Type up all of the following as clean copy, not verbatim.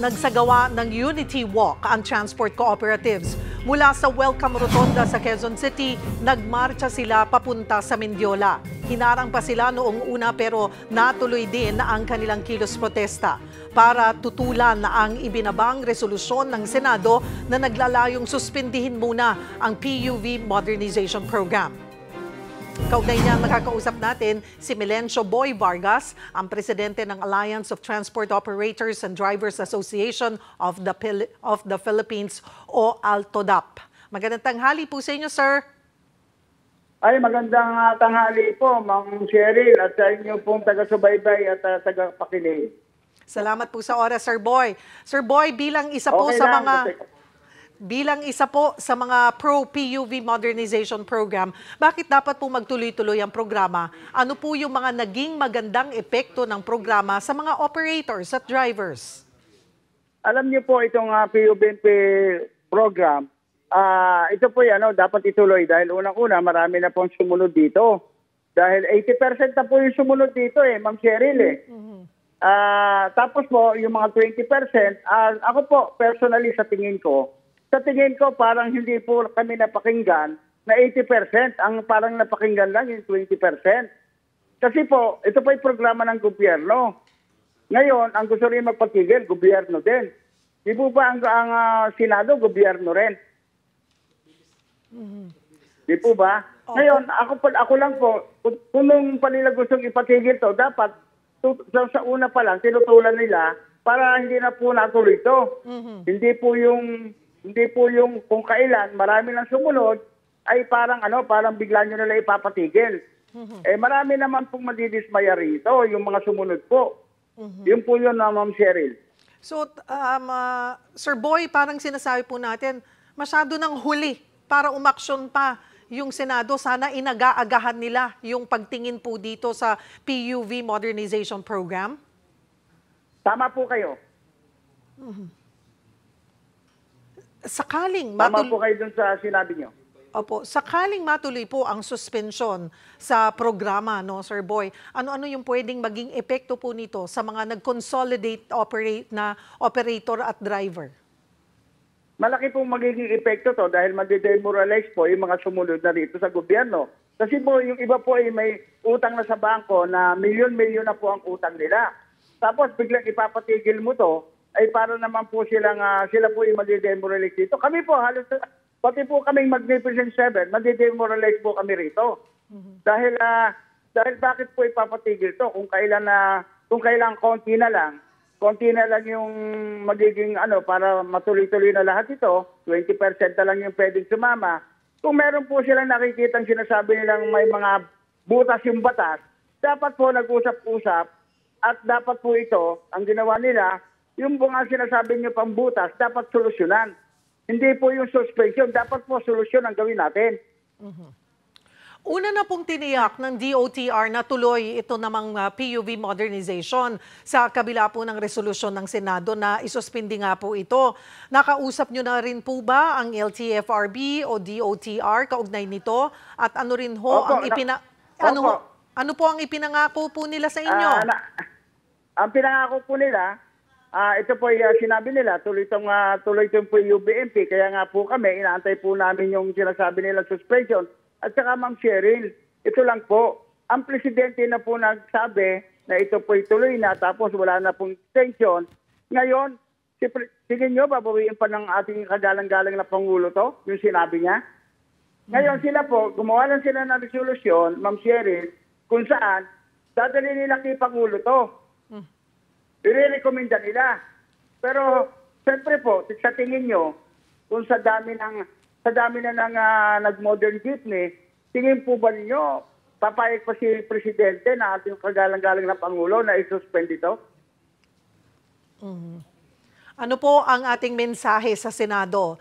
nagsagawa ng Unity Walk ang transport cooperatives. Mula sa Welcome Rotonda sa Quezon City, nagmarcha sila papunta sa Mendiola. Hinarang pa sila noong una pero natuloy din ang kanilang kilos protesta para tutulan na ang ibinabang resolusyon ng Senado na naglalayong suspindihin muna ang PUV Modernization Program. Kaugnay niya makakausap natin si Melencio Boy Vargas, ang presidente ng Alliance of Transport Operators and Drivers Association of the Philippines o ALTODAP. Magandang tanghali po sa inyo, sir. Ay, magandang tanghali po, Ma'am Cheryl, at sa inyo pong taga-subaybay at taga-pakinig. Salamat po sa oras, Sir Boy. Sir Boy, bilang isa po sa mga pro-PUV Modernization Program, bakit dapat po magtuloy-tuloy ang programa? Ano po yung mga naging magandang epekto ng programa sa mga operators at drivers? Alam niyo po itong PUBNP program, ito po dapat ituloy dahil unang-una marami na pong sumunod dito. Dahil 80% na po yung sumunod dito Ma'am Cheryl tapos po yung mga 20%, ako po personally sa tingin ko parang hindi po kami napakinggan na 80%, ang parang napakinggan lang yung 20%. Kasi po, ito po yung programa ng gobyerno. Ngayon, ang gusto rin magpatigil, gobyerno din. Di po ba ang Senado, gobyerno rin? Di po ba? Ngayon, ako lang po, kung pa nila gustong ipatigil to, dapat sa una pa lang, tinutulan nila para hindi na po natuloy ito. Hindi po yung kung kailan marami nang sumunod ay parang bigla nyo nila ipapatigil. Marami naman pong madidismaya rito yung mga sumunod po. Yun po yun Ma'am Cheryl. So, Sir Boy, parang sinasabi po natin, masyado nang huli para umaksyon pa yung Senado. Sana inaga-agahan nila yung pagtingin po dito sa PUV Modernization Program. Tama po kayo. Tama po kayo dun sa sinabi nyo. Opo, sakaling matuloy po ang suspension sa programa, no, Sir Boy, ano-ano yung pwedeng maging epekto po nito sa mga nag-consolidate operator at driver? Malaki pong magiging epekto to dahil madi-demoralize po yung mga sumunod na dito sa gobyerno. Kasi po yung iba po ay may utang na sa bangko na milyon-milyon na po ang utang nila. Tapos biglang ipapatigil mo to, ay para naman po sila po yung madi-demoralize dito. Kami po halos, pati po kaming Magnificent Seven, madi-demoralize po kami rito. Dahil bakit po ipapatigil to kung kailan konti na lang yung magiging para matuloy-tuloy na lahat ito, 20% na lang yung pwedeng sumama. Kung meron po silang nakikitang sinasabi nilang may mga butas yung batas, dapat po nag-usap-usap at dapat po ito, ang ginawa nila, yung mga sinasabi niyo pang butas, dapat solusyonan. Hindi po yung suspension, dapat po solusyon ang gawin natin. Una na pong tiniyak ng DOTR na tuloy ito namang PUV modernization sa kabila po ng resolusyon ng Senado na isuspindi nga po ito. Nakausap nyo na rin po ba ang LTFRB o DOTR kaugnay nito? At ano rin ho ano po ang ipinangako po nila sa inyo? Ang pinangako po nila, ito po sinabi nila, tuloy itong po yung UBMP, kaya nga po kami, inaantay po namin yung sinasabi nila suspension. At saka Ma'am Cheryl, ito lang po, ang presidente na po nagsabi na ito po tuloy na tapos wala na pong extension. Ngayon, tingin nyo, babawiin pa ng ating kagalang-galang na Pangulo to, yung sinabi niya? Ngayon sila po, gumawa lang sila ng resolusyon, Ma'am Cheryl, kung saan, dadali nila kay Pangulo to. I-recommenda nila. Pero siyempre po, sa tingin nyo, kung sa dami na ng nag-modern jeepney, tingin po ba ninyo, papayag pa si Presidente na ating kagalang-galang na Pangulo na i-suspend ito? Ano po ang ating mensahe sa Senado?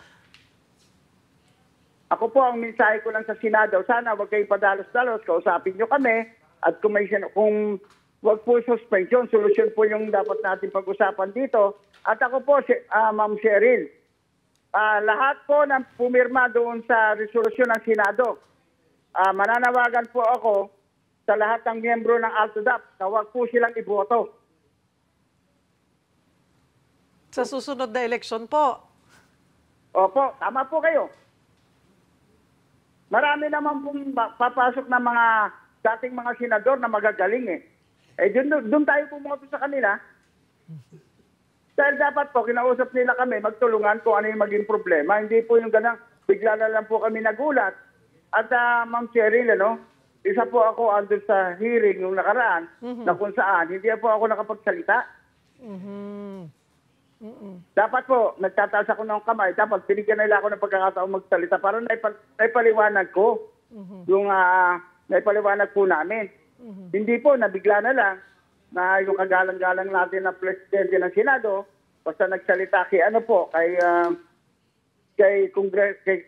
Ako po, ang mensahe ko lang sa Senado, sana wag kayo padalos-dalos, kausapin nyo kami, at kung wag po suspension, solusyon po yung dapat natin pag-usapan dito. At ako po, Ma'am Cheryl, lahat po ng pumirma doon sa resolusyon ng Senado, mananawagan po ako sa lahat ng miyembro ng ALTODAP na wag po silang iboto. Sa susunod na eleksyon po. Opo, tama po kayo. Marami naman pong papasok na mga dating mga senador na magagaling eh. Eh, doon tayo pumunta sa kanila. Dahil dapat po, kinausap nila kami, magtulungan kung ano yung maging problema. Hindi po yung ganang, bigla na lang po kami nagulat. At Ma'am Cheryl, isa po ako andun sa hearing nung nakaraan, na kung saan, hindi po ako nakapagsalita. Dapat po, nagtataas ako ng kamay, dapat binigyan nila ako ng pagkakataong magsalita para naipaliwanag ko yung naipaliwanag po namin. Hindi po, nabigla na lang na yung kagalang-galang natin na presidente ng Senado, basta nagsalita kay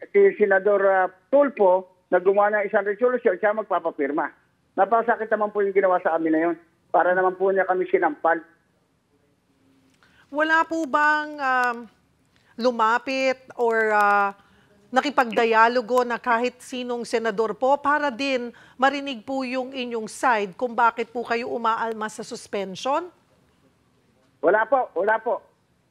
kay Senador Tulfo, na gumawa ng isang resolution, siya magpapapirma. Napasakit naman po yung ginawa sa amin na yun, para naman po niya kami sinampal. Wala po bang lumapit or nakipagdialogo na kahit sinong senador po para din marinig po yung inyong side kung bakit po kayo umaalma sa suspension? Wala po, wala po.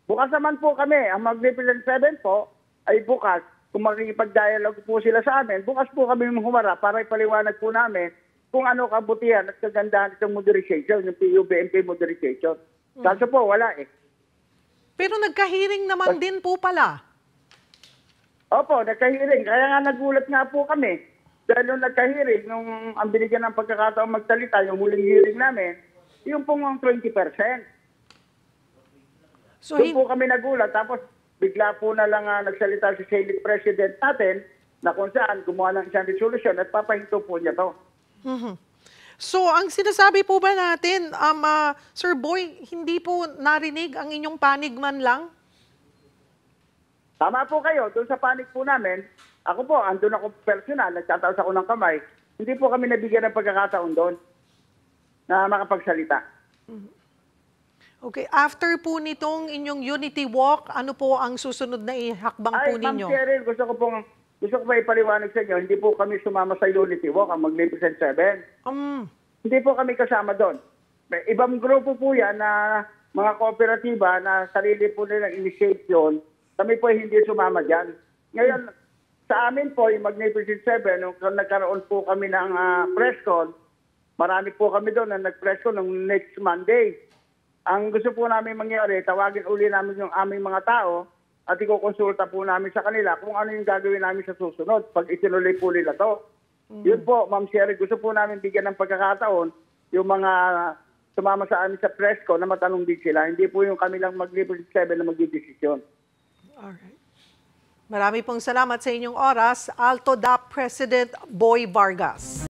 Bukas naman po kami. Ang Magnificent Seven po ay bukas. Kung makikipag-dialogue po sila sa amin, bukas po kami humarap para ipaliwanag po namin kung ano kabutihan at kagandahan itong modernization, yung PUBMP modernization. Kaso po, wala eh. Pero nagka-hearing naman din po pala. Opo, nagka-hearing. Kaya nga nagulat nga po kami. Dahil nung nagka-hearing, nung ang binigyan ng pagkakataong magsalita, yung huling hearing namin, yung pong 20%. So, Doon po kami nagulat. Tapos bigla po na lang nagsalita si Senate President natin na kung saan gumawa ng isang resolution at papahinto po niya to. So, ang sinasabi po ba natin, Sir Boy, hindi po narinig ang inyong panig man lang? Tama po kayo. Doon sa panig po namin, ako po, andun ako personal, nagtataas ako ng kamay. Hindi po kami nabigyan ng pagkakataon doon na makapagsalita. Okay, after po nitong inyong Unity Walk, ano po ang susunod na ihakbang po ninyo? Ma'am Cheryl, gusto ko po ipaliwanag sa inyo, hindi po kami sumama sa Unity Walk, ang Magnificent Seven. Hindi po kami kasama doon. May ibang grupo po yan na mga kooperatiba na sarili po nilang initiation. Kami po hindi sumama dyan. Ngayon, sa amin po, yung Magnificent Seven, nung nagkaroon po kami ng press con, marami po kami doon na nag-press con ng next Monday. Ang gusto po namin mangyari, tawagin uli namin yung aming mga tao at ikukonsulta po namin sa kanila kung ano yung gagawin namin sa susunod pag itinuloy po nila to. Yun po, Ma'am Sherry, gusto po namin bigyan ng pagkakataon yung mga sumama sa amin sa press ko na matanong din sila. Hindi po yung kami lang Magnificent Seven na magdidesisyon. Alright. Marami pong salamat sa inyong oras, Alto DAP President Boy Vargas.